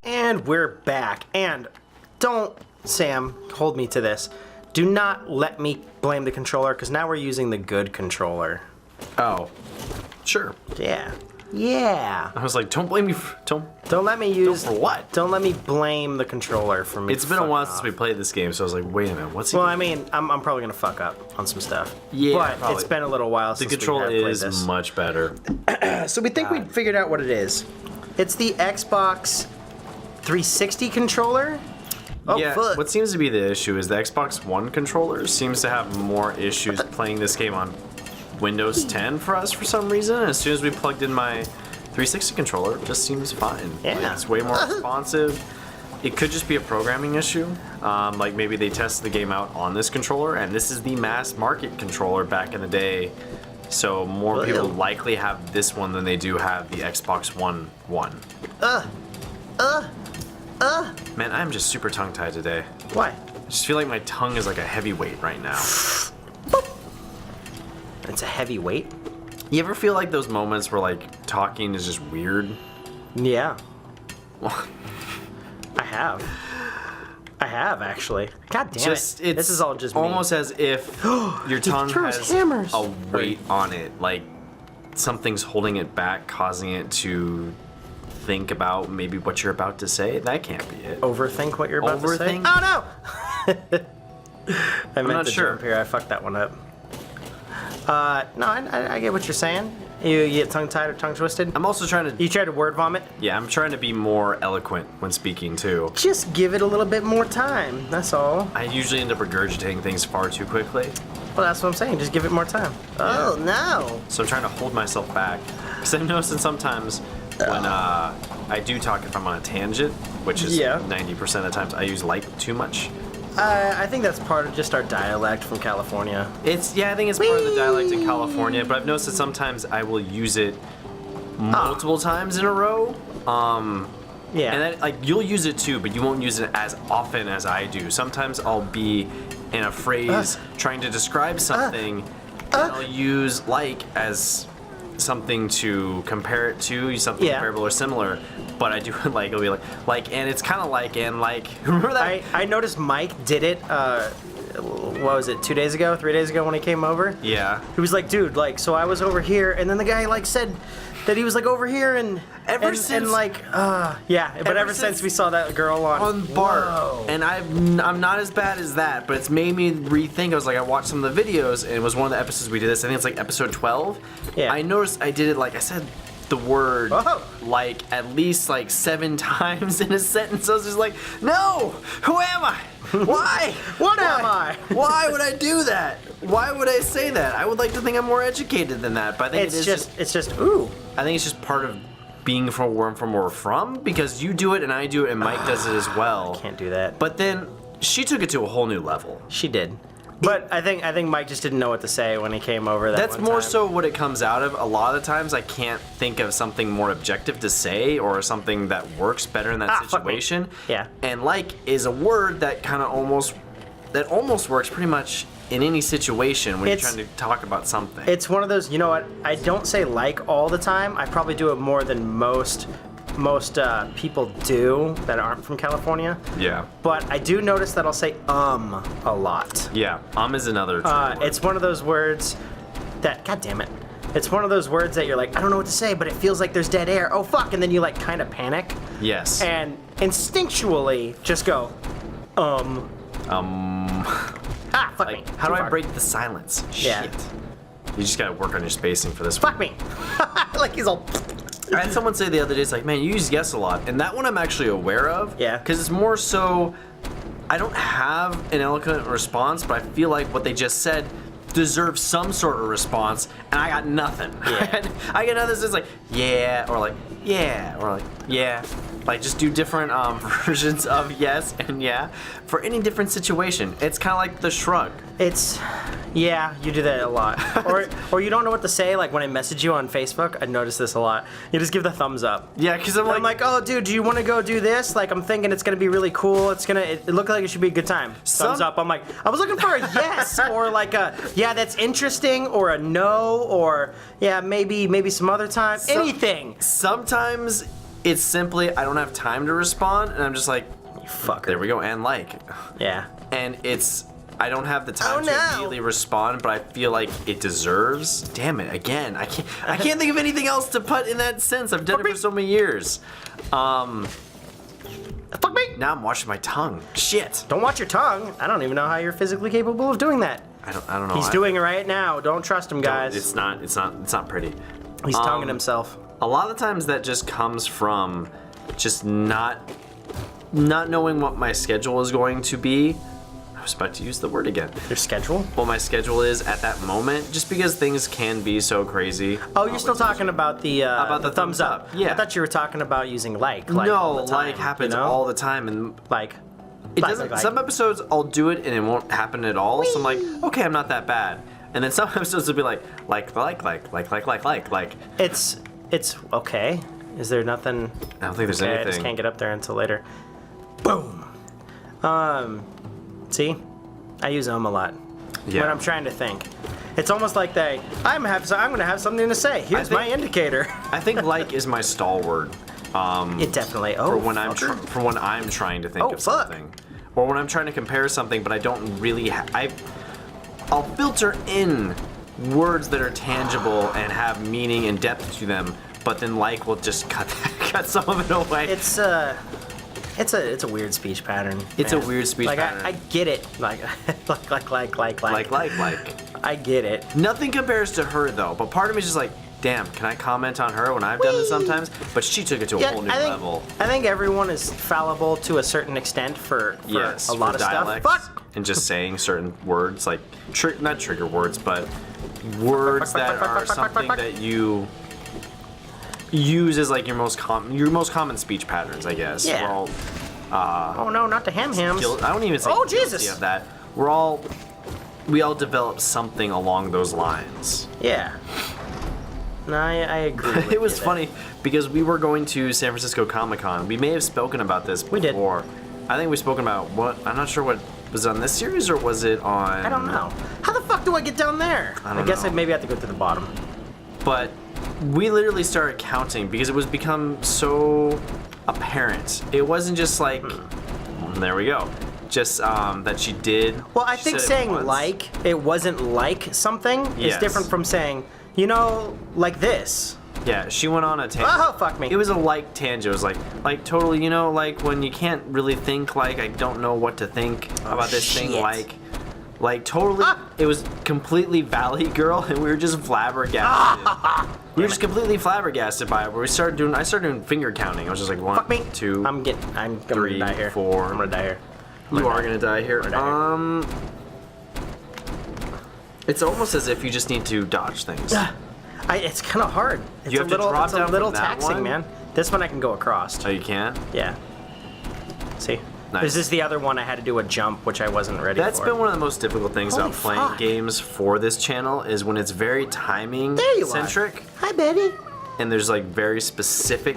And we're back. And don't, Sam, hold me to this. Do not let me blame the controller, because now we're using the good controller. Oh, sure. Yeah. Yeah. I was like, don't blame me. Don't let me use. For what? Don't let me blame the controller for me. It's been a while since we played this game, so I was like, wait a minute, what's he Well, doing? I mean, I'm probably gonna fuck up on some stuff. Yeah, but probably. It's been a little while since The control we have played is this. much better. So we think we figured out what it is. It's the Xbox 360 controller. Oh, yeah, fuck. what seems to be the issue is the Xbox One controller seems to have more issues playing this game on Windows 10 for us for some reason. As soon as we plugged in my 360 controller, it just seems fine. Yeah. Like, it's way more responsive. It could just be a programming issue. Like maybe they tested the game out on this controller, and this is the mass market controller back in the day. So more people likely have this one than they do have the Xbox One. Man, I'm just super tongue-tied today. Why? I just feel like my tongue is like a heavyweight right now. It's a heavy weight. You ever feel like those moments where like talking is just weird? Yeah. I have actually. God damn it. This is all just me. almost as if your tongue has hammers. a weight on it, like something's holding it back, causing it to think about maybe what you're about to say. That can't be it. Overthink what you're about to say? Overthink? Oh no! I meant not to sure. jump here. I fucked that one up. No, I get what you're saying. You get tongue-tied or tongue-twisted? I'm also trying to... You try to word vomit? Yeah, I'm trying to be more eloquent when speaking too. Just give it a little bit more time. That's all. I usually end up regurgitating things far too quickly. Well, that's what I'm saying. Just give it more time. Oh, no. So I'm trying to hold myself back. Because I've noticed that sometimes when I do talk if I'm on a tangent, which is 90% of the times, I use like too much. I think that's part of just our dialect from California. I think it's part of the dialect in California, but I've noticed that sometimes I will use it multiple times in a row. Yeah. And then, like, you'll use it too, but you won't use it as often as I do. Sometimes I'll be in a phrase trying to describe something, and I'll use like as something to compare it to, something comparable or similar. But I do it like, it'll be like, and it's kind of like, and like, remember that? I noticed Mike did it, what was it, 3 days ago when he came over? Yeah. He was like, dude, like, so I was over here, and then the guy, like, said that he was, like, over here, and... Ever since we saw that girl on Bart, Whoa. and I'm not as bad as that, but it's made me rethink. I was like, I watched some of the videos, and it was one of the episodes we did this. I think it's like episode 12. Yeah. I noticed I did it like I said the word like at least like 7 times in a sentence. I was just like, no, who am I? Why? What am I? Why would I do that? Why would I say that? I would like to think I'm more educated than that, but I think it's just ooh. I think it's just part of being from where we're from, because you do it and I do it and Mike does it as well. I can't do that. But then she took it to a whole new level. She did. But I think Mike just didn't know what to say when he came over. That's more so what it comes out of. A lot of the times I can't think of something more objective to say or something that works better in that situation. Yeah. And like is a word that kind of almost works pretty much in any situation when you're trying to talk about something. It's one of those, you know what? I don't say like all the time. I probably do it more than most people do that aren't from California. Yeah. But I do notice that I'll say a lot. Yeah, is another word. It's one of those words that, god damn it. It's one of those words that you're like, I don't know what to say, but it feels like there's dead air. Oh fuck, and then you like kind of panic. Yes. And instinctually just go, fuck me. How do I break the silence? Yeah. Shit. You just gotta work on your spacing for this Fuck me. Like he's all... I had someone say the other day, it's like, man, you use yes a lot. And that one I'm actually aware of. Yeah. Because it's more so, I don't have an eloquent response, but I feel like what they just said deserves some sort of response, and I got nothing. Yeah. I get nothing that's like, yeah, or like, yeah, or like, yeah. Like, just do different versions of yes and yeah for any different situation. It's kind of like the shrug. Yeah, you do that a lot. or you don't know what to say, like when I message you on Facebook, I notice this a lot. You just give the thumbs up. Yeah, because I'm like, oh, dude, do you want to go do this? Like, I'm thinking it's going to be really cool. It looked like it should be a good time. Thumbs up. I'm like, I was looking for a yes, or like a, yeah, that's interesting, or a no, or yeah, maybe some other time. Anything. Sometimes It's simply I don't have time to respond, and I'm just like, You fucker. there we go, and like. Yeah. And it's I don't have the time Oh, to no. immediately respond, but I feel like it deserves. Damn it! Again, I can't think of anything else to put in that sense. I've done it for so many years. Fuck me. Now I'm washing my tongue. Shit. Don't watch your tongue. I don't even know how you're physically capable of doing that. I don't know. He's doing it right now. Don't trust him, guys. It's not pretty. He's tonguing himself. A lot of the times that just comes from just not knowing what my schedule is going to be. I was about to use the word again. Your schedule? What my schedule is at that moment, just because things can be so crazy. Oh, you're still talking about the thumbs up. Yeah. I thought you were talking about using like No, all the time, like happens you know? all the time, and Like. it doesn't. Some episodes I'll do it and it won't happen at all. So I'm like, okay, I'm not that bad. And then some episodes will be like. It's okay. Is there nothing? I don't think there's Okay, I anything. just can't get up there until later. Boom. See, I use them a lot Yeah. when I'm trying to think. It's almost like I'm gonna have something to say. Here's my indicator. I think like is my stalwart. It definitely. Oh, For when I'm fucker. for when I'm trying to think Oh, of fuck. something, or when I'm trying to compare something, but I don't really. I'll filter in words that are tangible and have meaning and depth to them, but then like will just cut some of it away. It's a weird speech pattern. It's a man. weird speech like, pattern. I get it. Like. Like. I get it. Nothing compares to her though, but part of me is just like, damn, can I comment on her when I've done this sometimes? But she took it to a whole new level. I think everyone is fallible to a certain extent for Yes, a lot for of dialects stuff. Fuck! and just saying certain words, like not trigger words, but words that are something that you use as like your most common speech patterns, I guess. Yeah. We're all, Oh no, not the ham-hams. I don't even say Oh, guilty Jesus. of that. We all develop something along those lines. Yeah. No, I agree. with It was you there. funny because we were going to San Francisco Comic-Con. We may have spoken about this before. We did. I think we've spoken about what I'm not sure what was on this series or was it on I don't know. How the fuck do I get down there? I don't guess know. I maybe have to go to the bottom. But we literally started counting because it was become so apparent. It wasn't just like there we go. Just that she did. Well, I she think said it saying once. like it wasn't like something is Yes. different from saying, like this. Yeah, she went on a tangent. Oh, fuck me. It was a like tangent. It was like totally, like when you can't really think, like I don't know what to think about this thing, shit. like totally. It was completely Valley Girl, and we were just flabbergasted. We were just completely flabbergasted by it. Where I started doing finger counting. I was just like one, Fuck me. 2. I'm gonna 3, die here. 4. I'm gonna die here. You are gonna die here. gonna die It's almost as if you just need to dodge things. It's kind of hard. It's You have a to little, drop it's down a little from that taxing, one? man. This one I can go across. Oh, you can? Yeah. See? Nice. This is the other one I had to do a jump, which I wasn't ready That's for. been one of the most difficult things Holy about playing fuck. games for this channel is when it's very timing There you centric are. Hi, Betty. and there's like very specific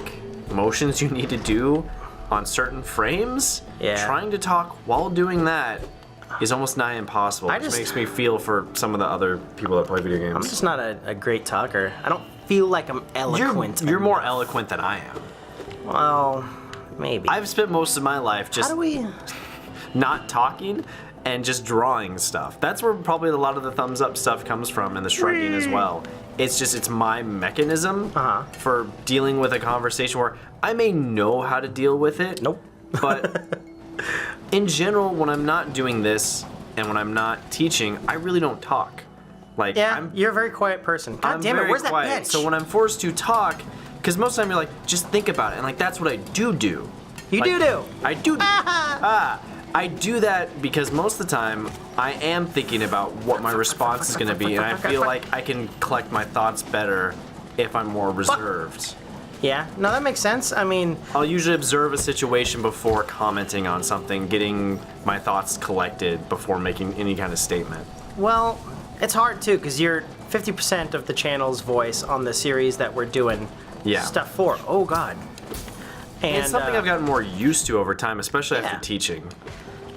motions you need to do on certain frames. Yeah. Trying to talk while doing that is almost nigh impossible, which makes me feel for some of the other people that play video games. I'm just not a great talker. I don't feel like I'm eloquent. You're more enough. eloquent than I am. Well, maybe. I've spent most of my life How just do we... not talking and just drawing stuff. That's where probably a lot of the thumbs up stuff comes from and the shrugging as well. It's my mechanism for dealing with a conversation where I may know how to deal with it. Nope. But in general, when I'm not doing this and when I'm not teaching, I really don't talk. Like Yeah, you're a very quiet person. God I'm damn it, very where's quiet. that bench? So when I'm forced to talk, because most of the time you're like, just think about it, and like that's what I do. You Like, do. I do. I do that because most of the time I am thinking about what my response is going to be, and I feel like I can collect my thoughts better if I'm more reserved. Yeah, no, that makes sense. I mean, I'll usually observe a situation before commenting on something, getting my thoughts collected before making any kind of statement. well, it's hard too, because you're 50% of the channel's voice on the series that we're doing stuff for. Oh, God. And it's something I've gotten more used to over time, especially Yeah. after teaching.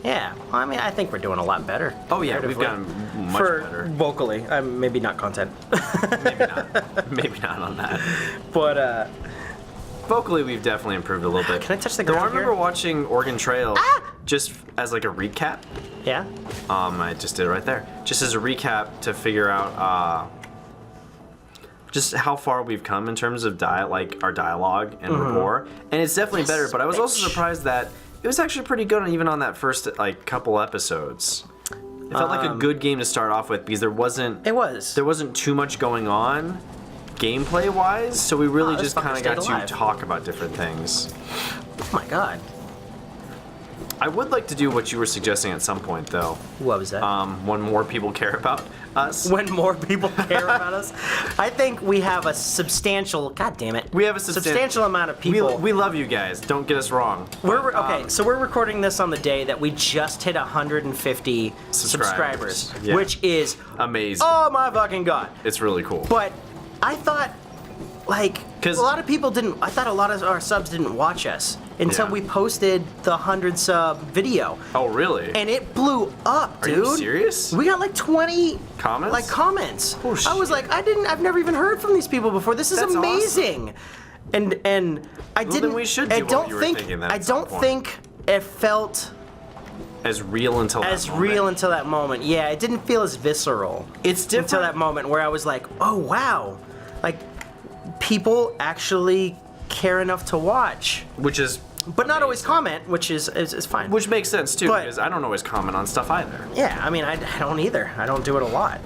Yeah, well, I mean, I think we're doing a lot better. Oh yeah, we've comparatively. gotten much better. Vocally, maybe not content. Maybe not. Maybe not on that. But vocally we've definitely improved a little bit. Can I touch the Though ground I remember here? watching Oregon Trail just as like a recap. Yeah. I just did it right there. Just as a recap to figure out just how far we've come in terms of our dialogue and rapport. And it's definitely better, but I was also surprised that it was actually pretty good even on that first couple episodes. It felt like a good game to start off with because there wasn't too much going on gameplay wise, so we really just kind of got to talk about different things. Oh my god. I would like to do what you were suggesting at some point, though. What was that? When more people care about us. When more people care about us? I think we have a substantial. God damn it. We have a substantial amount of people. We love you guys. Don't get us wrong. Okay, so we're recording this on the day that we just hit 150 subscribers, yeah. which is amazing. Oh my fucking god! It's really cool. But I thought, a lot of people didn't. I thought a lot of our subs didn't watch us until we posted the 100 sub video. Oh really? And it blew up, dude. Are you serious? We got like 20 comments. Oh, shit. I was like, I've never even heard from these people before. This is amazing. Awesome. And I didn't. Then we should do what you were thinking then I don't think it felt as real until that moment. Yeah, it didn't feel as visceral. It's different until that moment where I was like, oh wow, like people actually care enough to watch, which is. But not always comment, which is fine. Which makes sense too, because I don't always comment on stuff either. Yeah, I mean, I don't either. I don't do it a lot.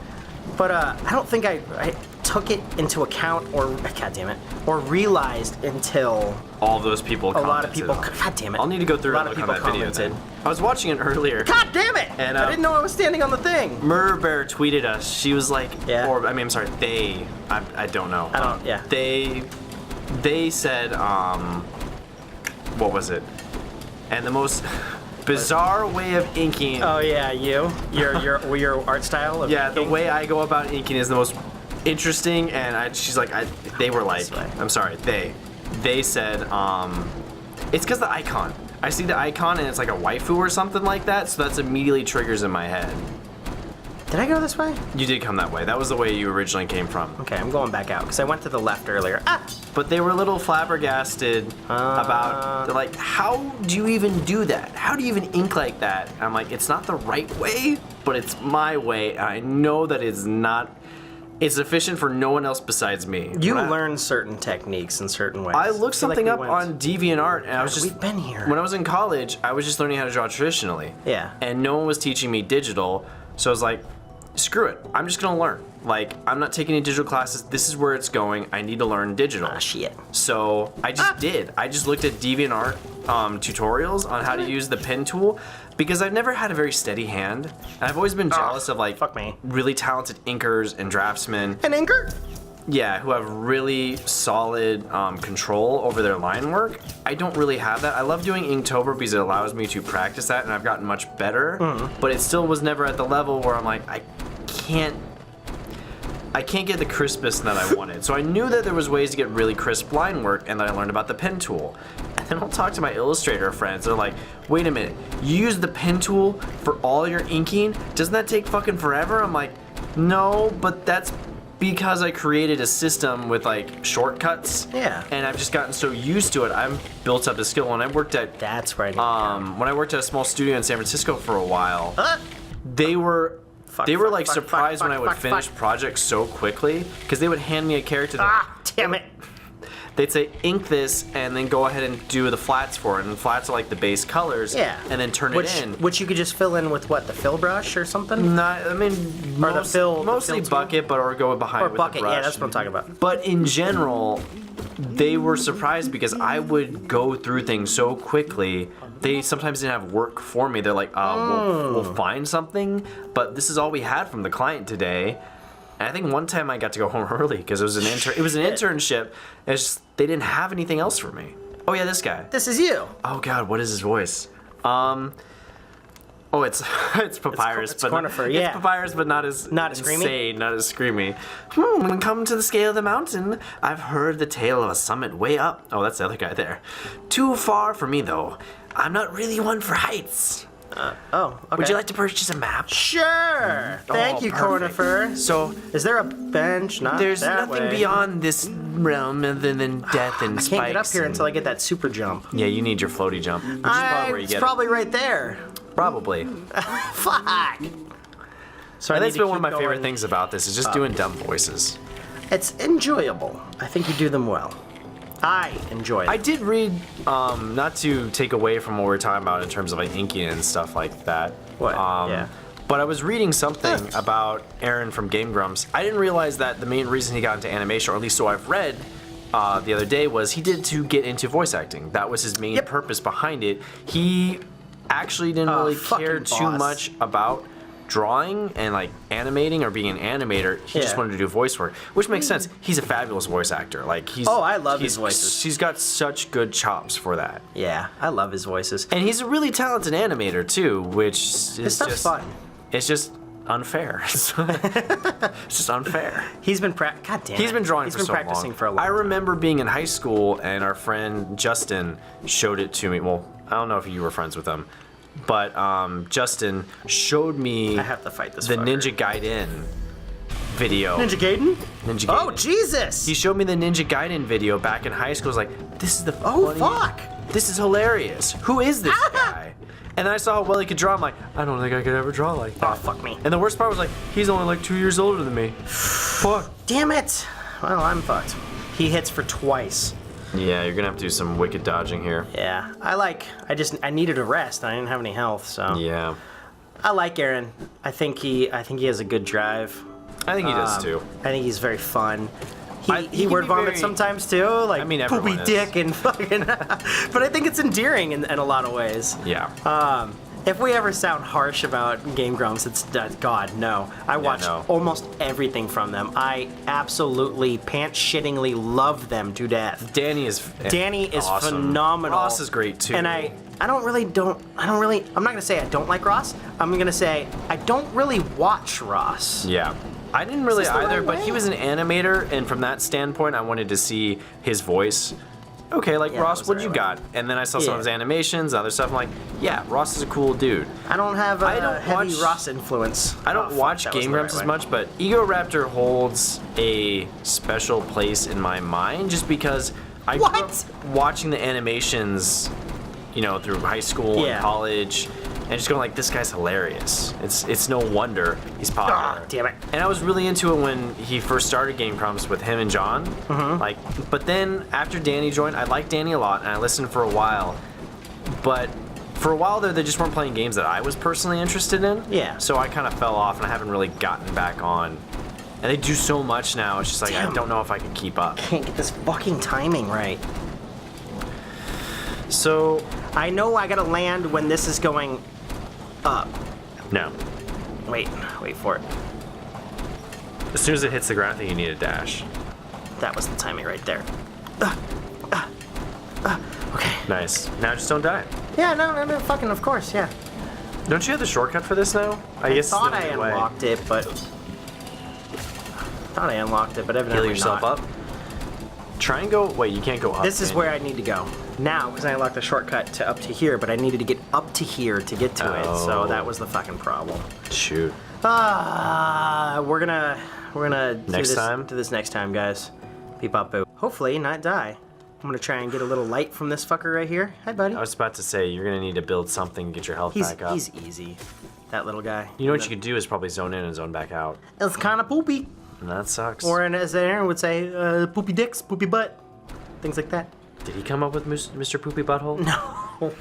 But I don't think I took it into account or realized until all those people commented. A lot of people. God damn it! I'll need to go through and look on that video then. I was watching it earlier. God damn it! And I didn't know I was standing on the thing. Murbear tweeted us. She was like, I'm sorry, they. I don't know. I don't. Yeah. They said, what was it? And the most bizarre way of inking. Oh yeah, your art style. Of inking? The way I go about inking is the most interesting. And she's like, they were like, I'm sorry, they said, it's because the icon. I see the icon and it's like a waifu or something like that, so that's immediately triggers in my head. Did I go this way? You did come that way. That was the way you originally came from. Okay, I'm going back out because I went to the left earlier. But they were a little flabbergasted about, like, how do you even do that? How do you even ink like that? I'm like, it's not the right way, but it's my way. And I know that it's efficient for no one else besides me. You learn certain techniques in certain ways. I looked something up on DeviantArt, and I was just... We've been here. When I was in college, I was just learning how to draw traditionally. Yeah. And no one was teaching me digital, so I was like, screw it. I'm just gonna learn. Like, I'm not taking any digital classes. This is where it's going. I need to learn digital. Shit. So I just did. I just looked at DeviantArt tutorials on how to use the pen tool because I've never had a very steady hand. And I've always been jealous of really talented inkers and draftsmen. An inker? Yeah, who have really solid control over their line work. I don't really have that. I love doing Inktober because it allows me to practice that, and I've gotten much better. But it still was never at the level where I'm like, I can't get the crispness that I wanted. So I knew that there was ways to get really crisp line work, and then I learned about the pen tool. And then I'll talk to my illustrator friends. They're like, wait a minute, you use the pen tool for all your inking? Doesn't that take fucking forever? I'm like, no, but that's because I created a system with like shortcuts. Yeah. And I've just gotten so used to it. I've built up the skill. When I worked at That's right. when I worked at a small studio in San Francisco for a while, they were surprised when I would finish projects so quickly because they would hand me a character. Damn it. They'd say ink this and then go ahead and do the flats for it. And the flats are like the base colors. Yeah. And then turn it in. Which you could just fill in with what, the fill brush or something? Not, I mean, mostly bucket, but or go behind or with bucket. the brush. Yeah, that's what I'm talking about. But in general, they were surprised because I would go through things so quickly. They sometimes didn't have work for me. They're like, we'll find something, but this is all we had from the client today. And I think one time I got to go home early because it was an internship. It's just, they didn't have anything else for me. Oh yeah, this guy. This is you. Oh god, what is his voice? It's Papyrus, it's Cornifer, yeah. It's Papyrus, but not as screamy? not as screamy. When come to the scale of the mountain, I've heard the tale of a summit way up. Oh, that's the other guy there. Too far for me though. I'm not really one for heights. Oh, okay. Would you like to purchase a map? Sure. Thank you, perfect. Cornifer. So Is there a bench? Not there's that nothing way. beyond this realm other than death and I spikes. can't get up here and- until I get that super jump. Yeah, you need your floaty jump. Which is probably where you It's get probably right there. it. Probably. Fuck. So And I that's need to been one of my keep favorite going. things about this is just doing dumb voices. It's enjoyable. I think you do them well. I enjoy it. I did read, not to take away from what we're talking about in terms of like inking and stuff like that. What? Yeah. But I was reading something about Aaron from Game Grumps. I didn't realize that the main reason he got into animation, or at least so I've read the other day, was he did to get into voice acting. That was his main purpose behind it. He actually didn't really care fucking too boss. much about drawing and like animating or being an animator. He just Yeah. wanted to do voice work, which makes sense. He's a fabulous voice actor. Like he's Oh, I love his voices. He's got such good chops for that. Yeah, I love his voices. And he's a really talented animator too, which is His stuff's just fun. It's just unfair. It's just unfair. He's been God damn. He's been drawing He's for been so practicing long. for a long I time. remember being in high school and our friend Justin showed it to me. Well, I don't know if you were friends with him, but Justin showed me I have to fight this the fucker. Ninja Gaiden video. Ninja Gaiden? Ninja Oh, Gaiden. Jesus! He showed me the Ninja Gaiden video back in high school. I was like, this is the Oh, funny- fuck! This is hilarious. Who is this guy? And then I saw how well he could draw. I'm like, I don't think I could ever draw like that. Oh, fuck me. And the worst part was like, he's only like 2 years older than me. Fuck. Damn it! Well, I'm fucked. He hits for twice. Yeah, you're gonna have to do some wicked dodging here. Yeah, I needed a rest. I didn't have any health, so. Yeah, I like Aaron. I think he has a good drive. I think he does too. I think he's very fun. he He can word be vomits very- sometimes too, like I mean, everyone poopy is. dick and fucking. But I think it's endearing in a lot of ways. Yeah. If we ever sound harsh about Game Grumps, it's God no. I watch no. almost everything from them. I absolutely pants-shittingly love them to death. Danny is awesome. Phenomenal. Ross is great too. And I'm not gonna say I don't like Ross. I'm gonna say I don't really watch Ross. Yeah. I didn't really Is this the either, right but way? he was an animator, and from that standpoint, I wanted to see his voice. Okay, like Yeah, that Ross, was what the you right got? And then I saw some Yeah. of his animations, other stuff. I'm like, yeah, Ross is a cool dude. I don't have I a don't heavy watch- Ross influence. I don't watch Game Grumps as much, but Ego Raptor holds a special place in my mind just because I grew What? up watching the animations, through high school Yeah. and college, and just going like, this guy's hilarious. It's no wonder he's popular. Ah, damn it. And I was really into it when he first started Game Grumps with him and John. Mm-hmm. But then after Danny joined, I liked Danny a lot, and I listened for a while. But for a while there, they just weren't playing games that I was personally interested in. Yeah. So I kind of fell off, and I haven't really gotten back on. And they do so much now. It's just like Damn. I don't know if I can keep up. Can't get this fucking timing right. So I know I gotta land when this is going up. no. Wait for it. As soon as it hits the ground, I think you need a dash. That was the timing right there. Okay. Nice. Now just don't die. Yeah, no, fucking, of course, yeah. Don't you have the shortcut for this now? I guess thought it's the I only way. unlocked it, but evidently Heal yourself not. up. Try and go. Wait, you can't go up. This is can where you? I need to go now because I unlocked the shortcut to up to here, but I needed to get up to here to get to it, so Oh. that was the fucking problem. Shoot. We're gonna Next time? do this next time, guys. Beep up boo. Hopefully not die. I'm gonna try and get a little light from this fucker right here. Hi, buddy. I was about to say you're gonna need to build something to get your health back up. He's easy. That little guy. You know what you could do is probably zone in and zone back out, It's kind of poopy, and that sucks. or as Aaron would say, poopy dicks, poopy butt, things like that. Did he come up with Mr. Poopy Butthole? No.